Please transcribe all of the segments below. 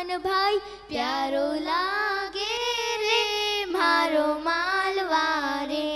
मन भाई प्यारो लागे रे मारो मालवा रे।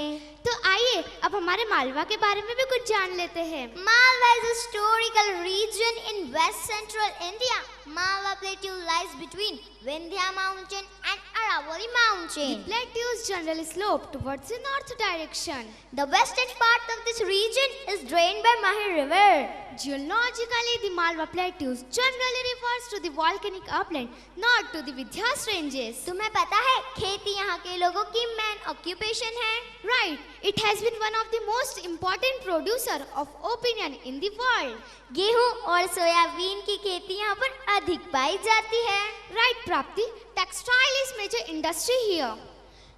तो आइए अब हमारे मालवा के बारे में भी कुछ जान लेते हैं। Malwa is a historical region in west central India. Malwa Plateau lies between Vindhya mountain and Aravalli mountain. The plateaus generally slope towards the north direction. The western part of this region is drained by Mahi river. Geologically, the Malwa Plateaus generally refers to the volcanic upland, not to the Vindhyas ranges. तुम्हें पता है खेती यहाँ के लोगों की main occupation है? Right, it has been one of the most important producer of opium in the world. गेहूँ और सोयाबीन की खेती यहाँ पर अधिक पाई जाती है। Right, Prapti, textile is major industry here.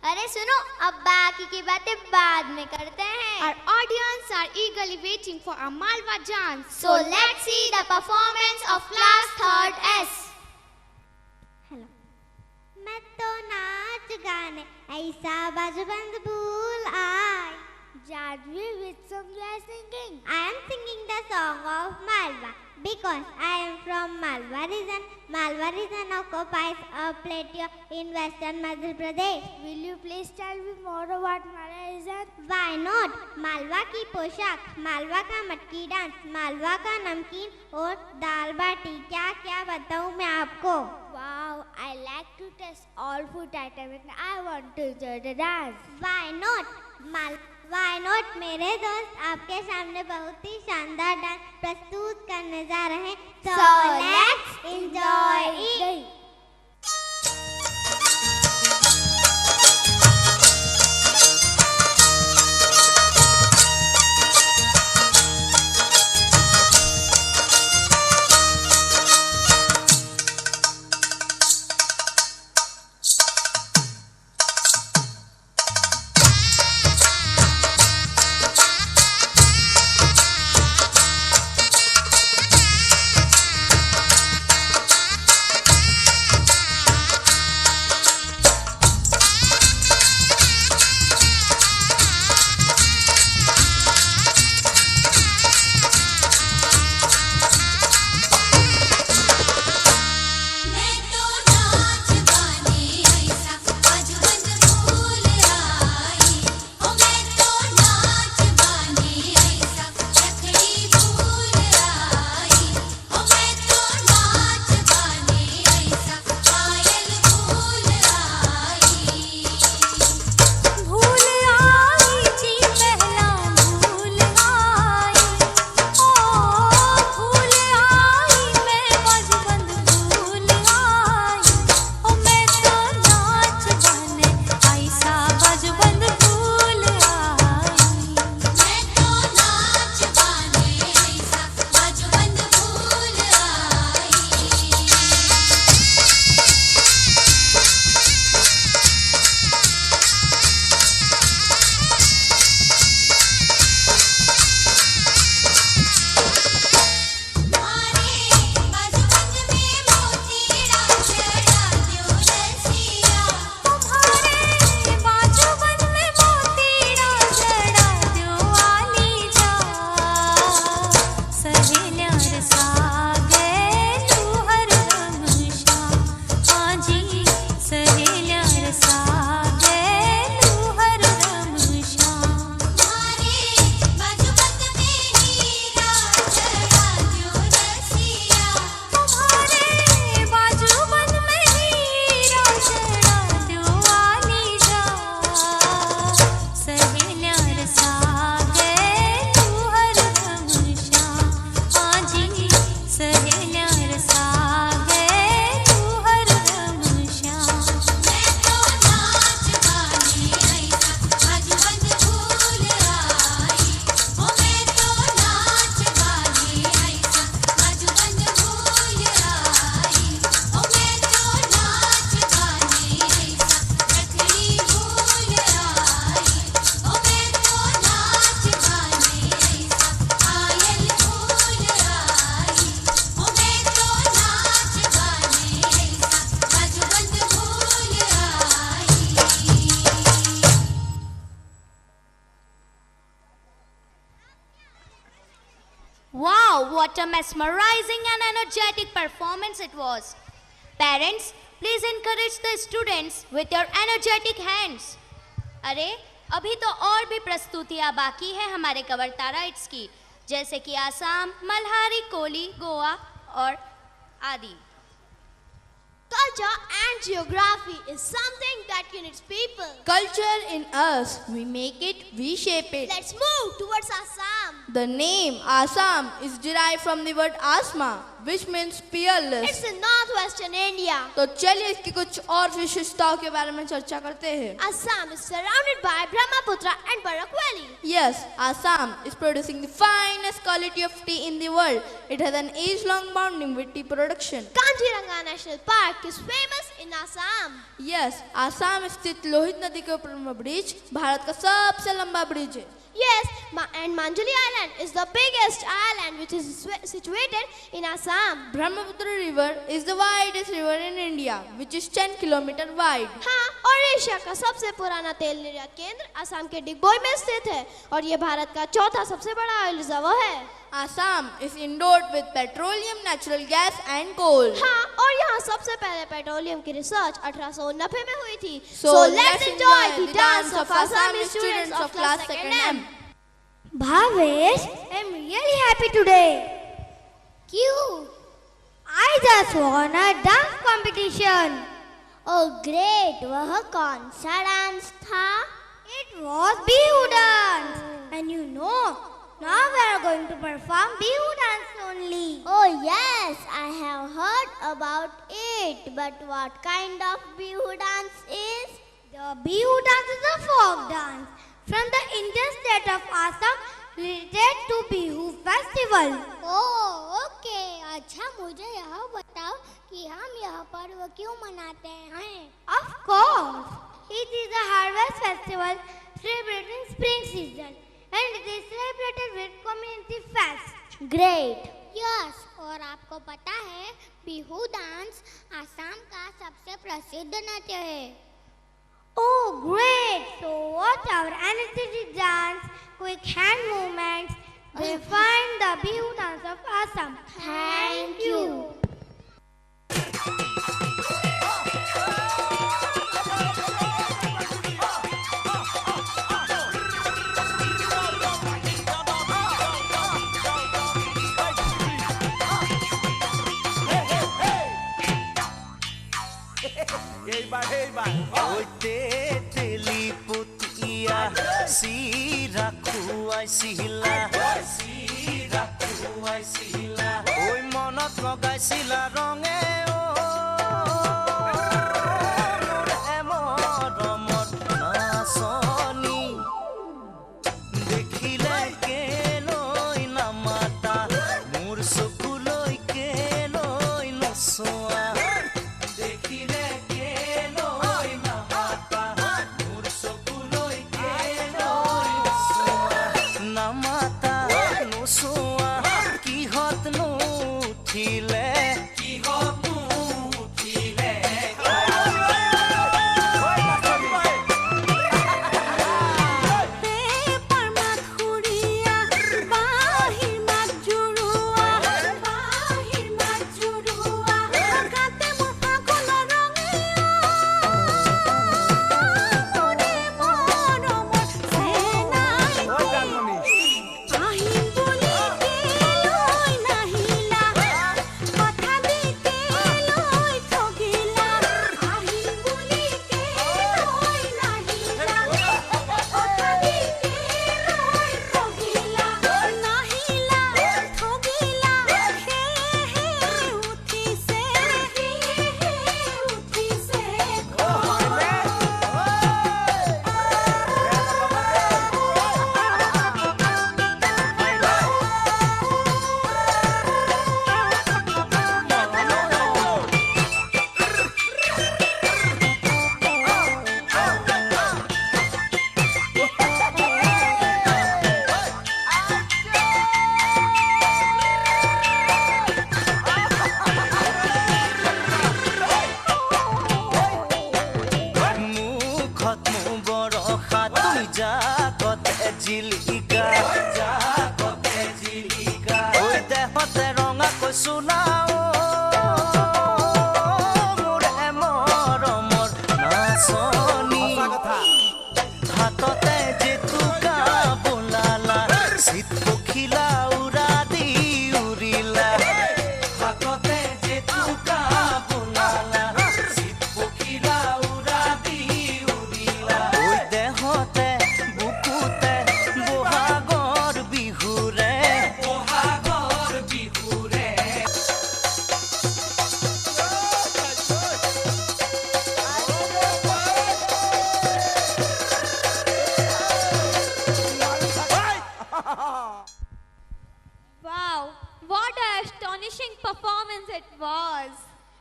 अरे सुनो, अब बाकी की बातें बाद में करते हैं। Our audience are eagerly waiting for our Malwa dance. So let's see the performance of class 3rd S. Hello. मैं तो नाच गाने ऐसा बाजूबंद भूल आई। Jadvi, which song you are singing? I am singing the song of Malwa because I am from Malwa region. Malwa region occupies a plateau in western Madhya Pradesh. Will you please tell me more about Malwa region? Why not? Malwa की पोशाक, मालवा का मटकी dance, Malwa का नमकीन और दाल बाटी, क्या क्या बताऊं मैं आपको। Wow, I like to taste all food items and I want to enjoy the dance. Why not? Why not? मेरे दोस्त आपके सामने बहुत ही शानदार डांस प्रस्तुत करने जा रहे हैं। So let's enjoy it. Wow, what a mesmerizing and energetic performance it was. Parents, please encourage the students with your energetic hands. अरे अभी तो और भी प्रस्तुतियाँ बाकी है हमारे कवरतारा इट्स की, जैसे कि आसाम, मल्हारी, कोली, गोवा और आदि. Culture and geography is something that unites people. Culture in us, we make it, we shape it. Let's move towards Assam. The name Assam is derived from the word asma, which means peerless. It's in northwestern India. तो चलिए इसकी कुछ और विशेषताओं के बारे में चर्चा करते हैं. Assam is surrounded by Brahmaputra and Barak Valley. Yes, Assam is producing the finest quality of tea in the world. It has an age-long bonding with tea production. Kaziranga National Park is famous in Assam. Yes, Assam स्थित लोहित नदी के ऊपर bridge Bharat का सबसे लंबा bridge है. Yes, and Manjuli Island is the biggest island which is situated in Assam. Brahmaputra River is the widest river in India, which is 10 kilometers wide. हाँ, और एशिया का सबसे पुराना तेल निर्यात केंद्र असम के डिगबोई में स्थित है और ये भारत का चौथा सबसे बड़ा ऑयल रिजर्व है. Assam is endowed with petroleum, natural gas and coal. हाँ, और यहाँ सबसे पहले पेट्रोलियम की रिसर्च 1890 में हुई थी. So let's enjoy the dance of Assamese students of class 2nd M. Bhavesh, I'm really happy today. क्यों? I just won a dance competition. Oh great! वह कौन सा डांस था? It was Bihu dance. And you know, now we are going to perform Bihu dance only. Oh yes, I have heard about it. But what kind of Bihu dance is? The Bihu dance is a folk dance from the Indian state of Assam related to Bihu festival. Oh okay. अच्छा मुझे यह बताओ कि हम यह पर्व क्यों मनाते हैं? Of course, it is a harvest festival celebrating spring season and it is celebrated with community fest. Great. Yes. और आपको पता है बिहू डांस आसाम का सबसे प्रसिद्ध नृत्य है. Oh great! So watch our energetic dance, quick hand movements. They find the Bihu dance of Assam. Thank you. Oi teli putia sira kuai sila oi monot logai sila ronge o emoromot nasoni dekhile keloi namata mur sukuloi keloi nosoa dekhile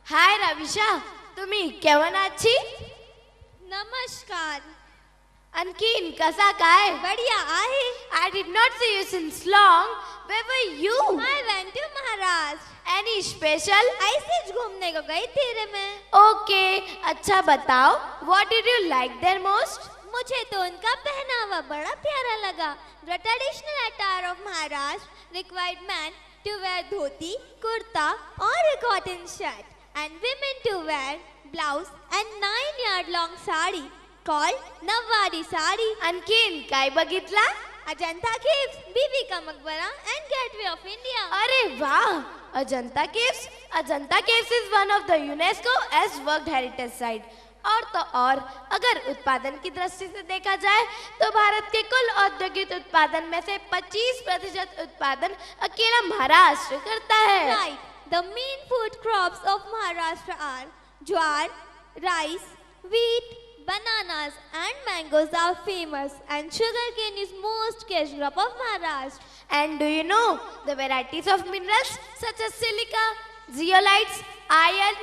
हाय रविशा, तुम्ही केवन आजी? नमस्कार. आणखीन कसा काय? बढ़िया आहे. I did not see you since long. Where were you? I went to Maharashtra. Any special? ऐसे ही घूमने को गई थी रे मैं. Okay, अच्छा बताओ. What did you like there most? मुझे तो उनका पहनावा बड़ा प्यारा लगा. The traditional attire of Maharashtra required men to wear dhoti, kurta or a cotton shirt, and women to wear blouse and 9-yard long sari called Nawari sari. आणखीन काय बघितला? Ajanta Caves, Bibi का मकबरा and Gateway of India. अरे वाह! Ajanta caves. Ajanta caves is one of the UNESCO as World Heritage Site. और तो और अगर उत्पादन की दृष्टि से देखा जाए तो भारत के कुल औद्योगिक उत्पादन में से 25% उत्पादन अकेला महाराष्ट्र करता है. Right. The main food crops of Maharashtra are jowar, rice, wheat, bananas and mangoes are famous, and sugarcane is most cash crop of Maharashtra. And do you know the varieties of minerals such as silica, zeolites, iron,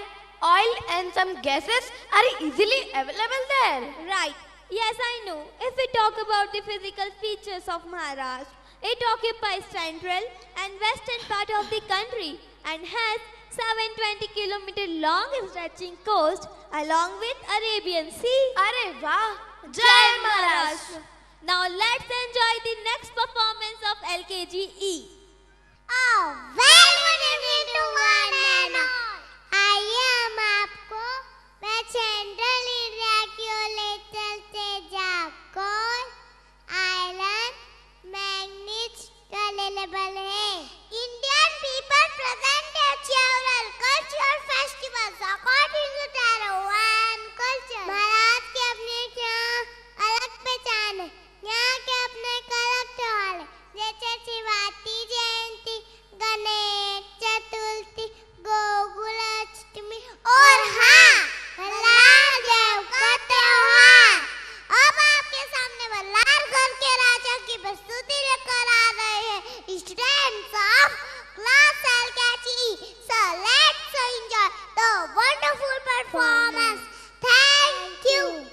oil and some gases are easily available there? Right. Yes, I know. If we talk about the physical features of Maharashtra, it occupies central and western part of the country and has 720-kilometer long stretching coast along with Arabian Sea. अरे वाह! जय Maharashtra! Now let's enjoy the next performance of LKGE. Oh, well, good evening to one and all. आइए हम आपको मैं central India की ओर ले चलते जाकर आयरन मैग्नीज अवेलेबल है. Indian people present their several cultural festivals according to their own culture. Maharashtra की अपनी एक अलग पहचान है. यहाँ के अपने एक अलग त्योहार है, जैसे शिवरात्रि जयंती, गणेश चतुर्थी, गोकुलाष्टमी और हाँ, बल्लार देव का त्योहार. अब आपके सामने बल्लारगढ़ के राजा की प्रस्तुति लेकर आ रहे हैं students of class LKGE. So let's enjoy the wonderful performance. Thank you.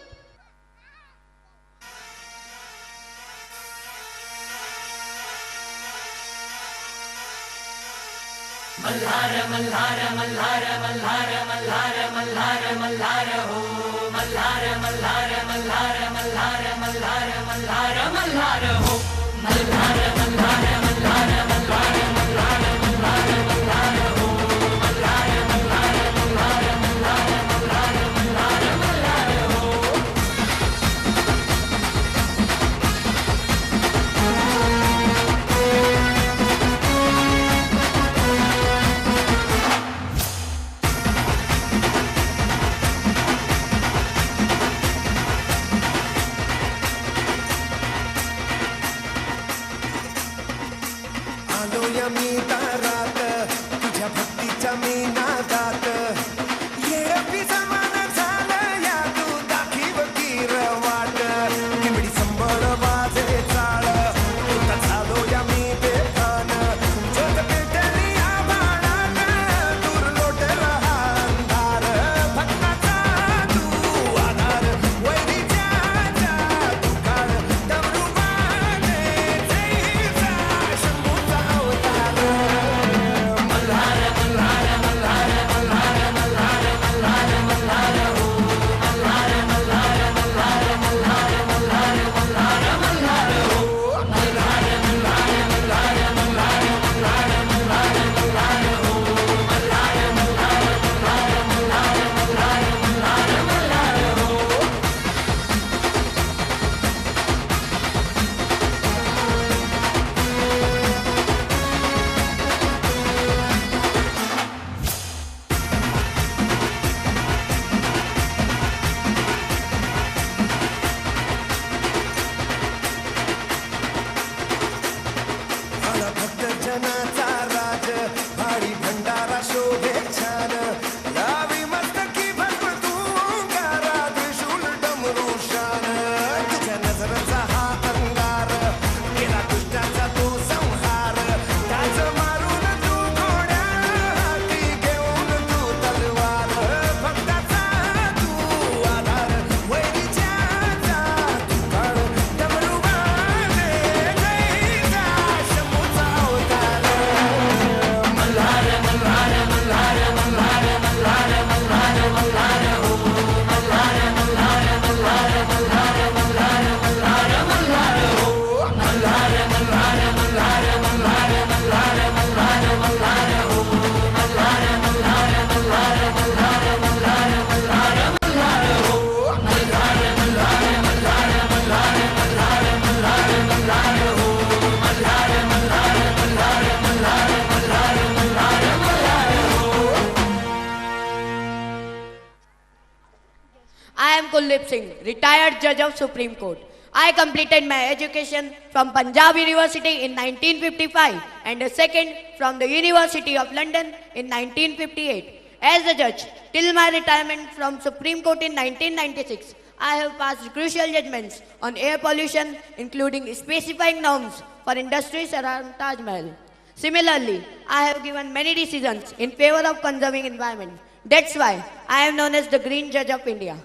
I am Kuldeep Singh, retired judge of Supreme Court. I completed my education from Punjab University in 1955 and a second from the University of London in 1958. As a judge, till my retirement from Supreme Court in 1996, I have passed crucial judgments on air pollution, including specifying norms for industries around Taj Mahal. Similarly, I have given many decisions in favor of conserving environment. That's why I am known as the Green Judge of India.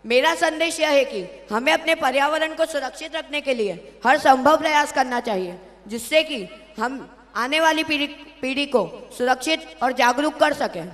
मेरा संदेश यह है कि हमें अपने पर्यावरण को सुरक्षित रखने के लिए हर संभव प्रयास करना चाहिए, जिससे कि हम आने वाली पीढ़ी को सुरक्षित और जागरूक कर सकें।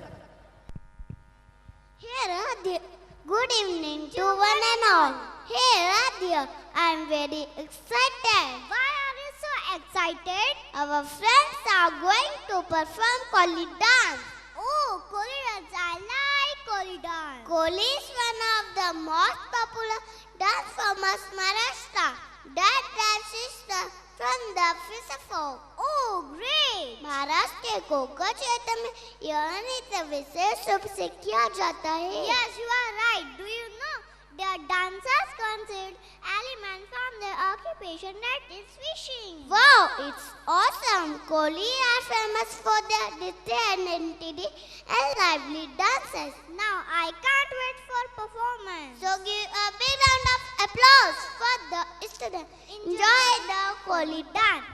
Here are the good evening to one and all. Here are the I am very excited. Why are you so excited? Our friends are going to perform Koli dance. Oh, Koli dance. I like Koli dance. Koli is one of the most popular dance forms Maharashtra. That dance is from the fisher folk. Oh, great. Maharashtra के कोकण क्षेत्र में यह नृत्य विशेष रूप से किया जाता है। Yes, you are right. Do you know the dancers considered element from their occupation, that is fishing? Wow, it's awesome. Koli are famous for their distinct identity and lively dances. Now I can't wait for performance. So give a big round of applause for the students. Enjoy the Koli dance.